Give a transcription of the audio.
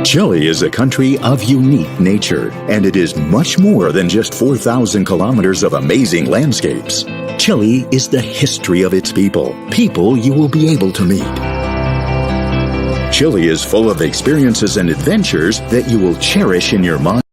Chile is a country of unique nature, and it is much more than just 4,000 kilometers of amazing landscapes. Chile is the history of its people you will be able to meet. Chile is full of experiences and adventures that you will cherish in your mind.